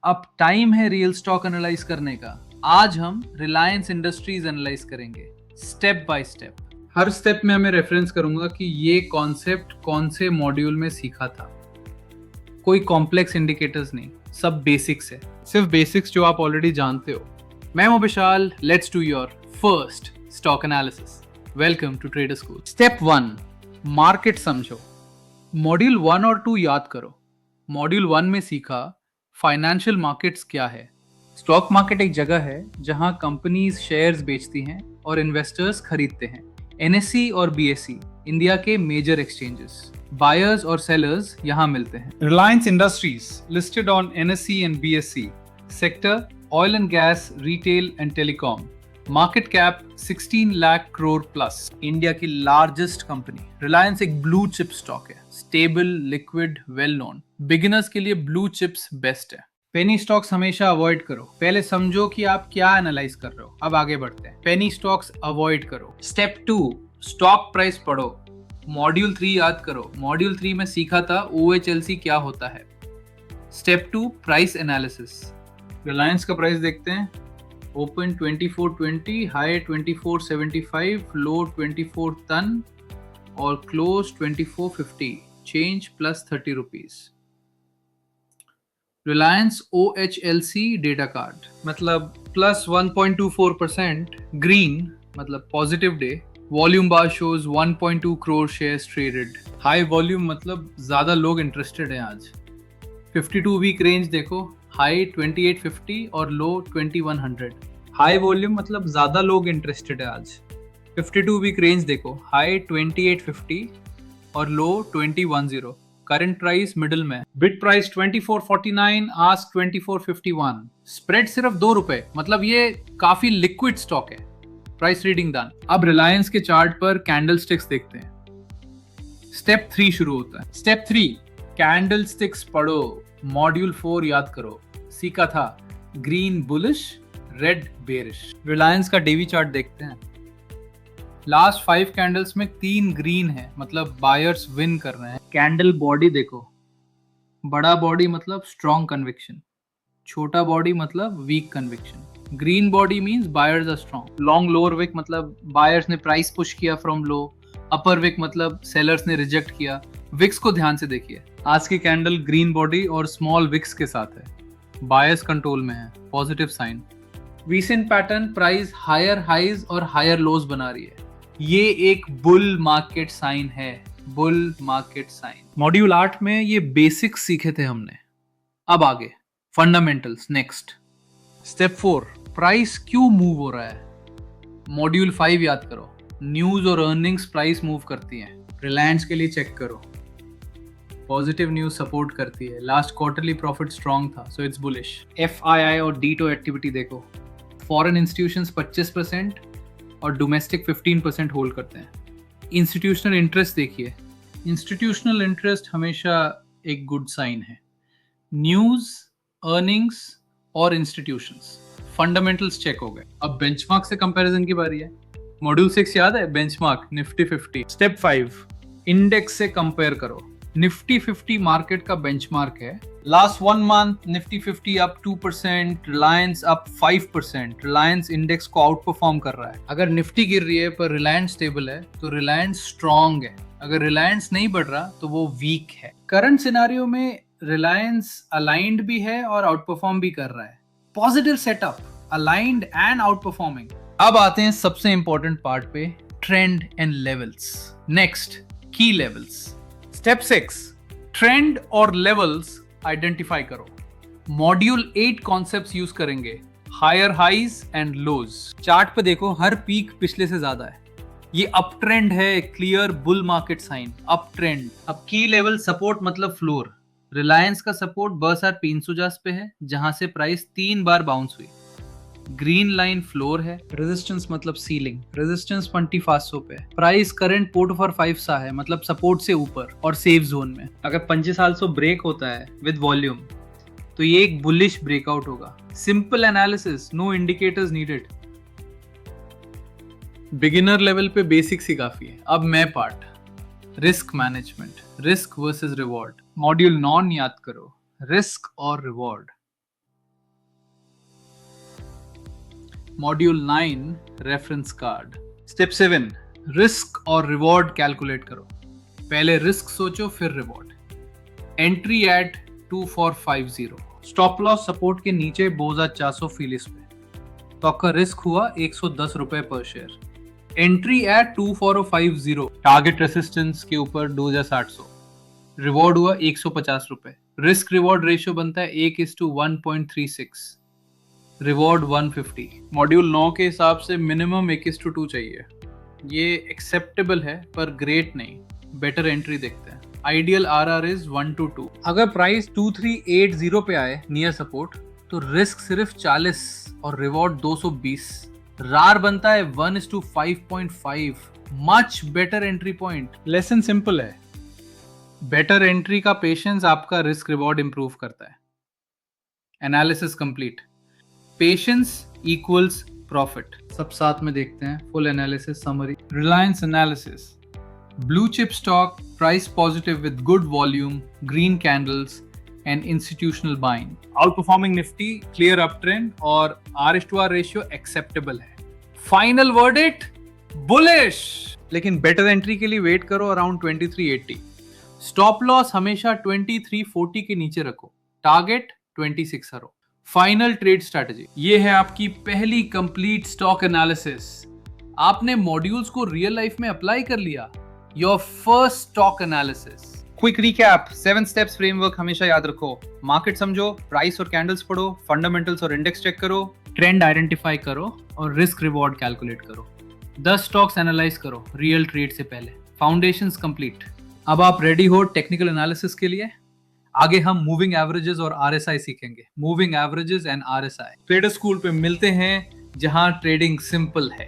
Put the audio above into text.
अब टाइम है real stock analyse करने का। आज हम रिलायंस इंडस्ट्रीज एनालाइज करेंगे step by step. Her step में मैं रेफरेंस करूंगा कि ये कॉन्सेप्ट कौन से मॉड्यूल में सीखा था। कोई कॉम्प्लेक्स इंडिकेटर्स नहीं, सब बेसिक्स है, सिर्फ बेसिक्स जो आप ऑलरेडी जानते हो। मैं हूं Vishal, let's do your first stock analysis. Welcome to trader school. Step 1, market समझो। मॉड्यूल 1 और 2 याद करो। मॉड्यूल 1 में सीखा फाइनेंशियल मार्केट्स क्या है। स्टॉक मार्केट एक जगह है जहां कंपनीज शेयर्स बेचती हैं और इन्वेस्टर्स खरीदते हैं। एनएससी और बीएसई इंडिया के मेजर एक्सचेंजेस। बायर्स और सेलर्स यहां मिलते हैं। Reliance industries listed on NSC and BSE. Sector oil and gas, retail and telecom. Market cap 16 lakh crore plus. India की लार्जेस्ट कंपनी। रिलायंस एक ब्लू चिप स्टॉक है, stable, liquid, well known. Beginners के लिए blue chips best है। Penny stocks हमेशा avoid करो। पहले समझो कि आप क्या एनालाइज कर रहे हो। अब आगे बढ़ते हैं। पेनी स्टॉक्स अवॉइड करो। स्टेप 2, स्टॉक प्राइस पढ़ो। मॉड्यूल 3 याद करो। मॉड्यूल 3 में सीखा था ओएचएलसी क्या होता है। Step 2, price analysis. रिलायंस का प्राइस देखते हैं। ओपन 2420, हाई 2475, लो 24 तन और close 2450, change plus 30 rupees. Reliance OHLC data card मतलब प्लस 1.24%, ग्रीन मतलब positive day. Volume bar shows 1.2 crore shares traded. High volume मतलब ज्यादा लोग इंटरेस्टेड हैं आज। 52 वीक रेंज देखो, हाई 2850 और लो 2100। हाई वॉल्यूम मतलब ज्यादा लोग इंटरेस्टेड है आज। 52 वीक रेंज देखो, हाई 2850 और लो 2110। करंट प्राइस मिडिल में। Bid price 2449, ask 2451। स्प्रेड सिर्फ 2 रुपए, मतलब ये काफी लिक्विड स्टॉक है। Price reading done. अब रिलायंस के चार्ट पर कैंडलस्टिक्स देखते हैं। स्टेप 3 शुरू होता है। स्टेप 3, कैंडलस्टिक्स पढ़ो। मॉड्यूल 4 याद करो। सीखा था green bullish, red bearish. Reliance का डेवी चार्ट देखते हैं। लास्ट 5 कैंडल्स में 3 ग्रीन है, मतलब बायर्स विन कर रहे हैं। कैंडल बॉडी देखो। बड़ा बॉडी मतलब स्ट्रॉन्ग कन्विक्शन, छोटा बॉडी मतलब weak conviction. Green body means buyers are strong. Long lower wick मतलब बायर्स ने प्राइस पुश किया फ्रॉम लो। अपर विक मतलब सेलर्स ने रिजेक्ट किया। विक्स को ध्यान से देखिए। आज की कैंडल ग्रीन बॉडी और स्मॉल विक्स के साथ है। बायर्स कंट्रोल में है, positive sign. Recent pattern, price higher highs और हायर लोज बना रही है। ये एक बुल मार्केट साइन है, बुल मार्केट साइन। मॉड्यूल 8 में ये बेसिक्स सीखे थे हमने। अब आगे फंडामेंटल्स। नेक्स्ट स्टेप 4, प्राइस क्यों मूव हो रहा है। मॉड्यूल 5 याद करो। न्यूज और अर्निंग्स प्राइस मूव करती हैं। रिलायंस के लिए चेक करो। पॉजिटिव न्यूज सपोर्ट करती है। लास्ट क्वार्टरली प्रॉफिट स्ट्रॉन्ग था, सो इट्स बुलिश। FII और डीटो एक्टिविटी देखो। फॉरेन इंस्टीट्यूशंस 25% और डोमेस्टिक 15% होल्ड करते हैं। इंस्टीट्यूशनल इंटरेस्ट देखिए। इंस्टीट्यूशनल इंटरेस्ट हमेशा एक गुड साइन है। न्यूज, अर्निंग्स और इंस्टीट्यूशंस, फंडामेंटल्स चेक हो गए। अब बेंचमार्क से कंपैरिजन की बारी है। मॉड्यूल 6 याद है, बेंचमार्क निफ्टी 50। स्टेप 5, इंडेक्स से कंपेयर करो। निफ्टी 50 मार्केट का बेंचमार्क है। Last 1 month Nifty 50 up 2%, Reliance up 5%। Reliance index को आउट परफॉर्म कर रहा है। अगर निफ्टी गिर रही है पर रिलायंस स्टेबल है तो रिलायंस स्ट्रॉन्ग है। अगर रिलायंस नहीं बढ़ रहा तो वो वीक है। करंट सिनेरियो में रिलायंस अलाइंड भी है और आउट परफॉर्म भी कर रहा है। Positive setup, aligned and outperforming. अब आते हैं सबसे इंपॉर्टेंट पार्ट पे, trend and levels. Next, key levels. Step 6, trend और लेवल्स आइडेंटिफाई करो। मॉड्यूल 8 कॉन्सेप्ट्स यूज करेंगे। Higher highs and lows. Chart पे देखो, हर पीक पिछले से ज्यादा है। ये अप ट्रेंड है, clear bull market sign, up trend. अब की लेवल सपोर्ट मतलब फ्लोर। रिलायंस का सपोर्ट 12,350 पे है, जहां से प्राइस 3 बार बाउंस हुई। ग्रीन लाइन फ्लोर है। रेजिस्टेंस मतलब सीलिंग। रेजिस्टेंस 2500 पे। प्राइस करंट पोर्ट फॉर 5 सा है, मतलब सपोर्ट से ऊपर और सेफ जोन में। अगर 2500 ब्रेक होता है विद वॉल्यूम तो ये एक बुलिश ब्रेकआउट होगा। Simple analysis, no indicators needed. Beginner level पे बेसिक्स ही काफी है। अब main part, risk management, risk versus reward. Module 9 याद करो, रिस्क और reward. Module 9 reference card. Step 7 risk और रिवॉर्ड कैलकुलेट करो। पहले रिस्क सोचो फिर reward. Entry at 2450, stop loss support के नीचे 2400 फिलिस पे, तो आपका रिस्क हुआ 110 रुपए पर share. Entry eight 24050, target resistance के ऊपर 2800, रिवॉर्ड हुआ 150 रुपए। रिस्क रिवॉर्ड रेशियो बनता है 1:1.36, रिवॉर्ड 150। मॉड्यूल 9 के हिसाब से मिनिमम 1:2 चाहिए। ये एक्सेप्टेबल है पर ग्रेट नहीं, बेटर एंट्री देखते हैं। Ideal RR is 1:2। अगर प्राइस 2380 पे आए नियर सपोर्ट तो रिस्क सिर्फ 40 और रिवॉर्ड 220। रार बनता है 1:5.5, much better entry point. Lesson simple है, बेटर एंट्री का पेशेंस आपका रिस्क रिवॉर्ड इंप्रूव करता है। Analysis complete. Patience equals profit. सब साथ में देखते हैं, full analysis summary. Reliance analysis, blue chip stock, price positive with good volume, green candles and institutional buying. Outperforming Nifty, clear uptrend और R/R ratio acceptable है। Final verdict, bullish। लेकिन better entry के लिए wait करो around 2380। Stop loss हमेशा 2340 के नीचे रखो, target 2600। Final trade strategy, ये है आपकी पहली complete stock analysis। आपने मॉड्यूल्स को रियल लाइफ में अप्लाई कर लिया। Your first stock analysis. Quick recap, 7 steps framework हमेशा याद रखो। मार्केट समझो, प्राइस और कैंडल्स पढ़ो, फंडामेंटल्स और इंडेक्स चेक करो, ट्रेंड आइडेंटिफाई करो और रिस्क रिवॉर्ड कैलकुलेट करो। 10 स्टॉक्स एनालाइज करो रियल ट्रेड से पहले। Foundations complete. अब आप रेडी हो टेक्निकल एनालिसिस के लिए। आगे हम मूविंग एवरेजेस और RSI सीखेंगे। Moving averages and RSI। Trader school पे मिलते हैं जहां ट्रेडिंग सिंपल है।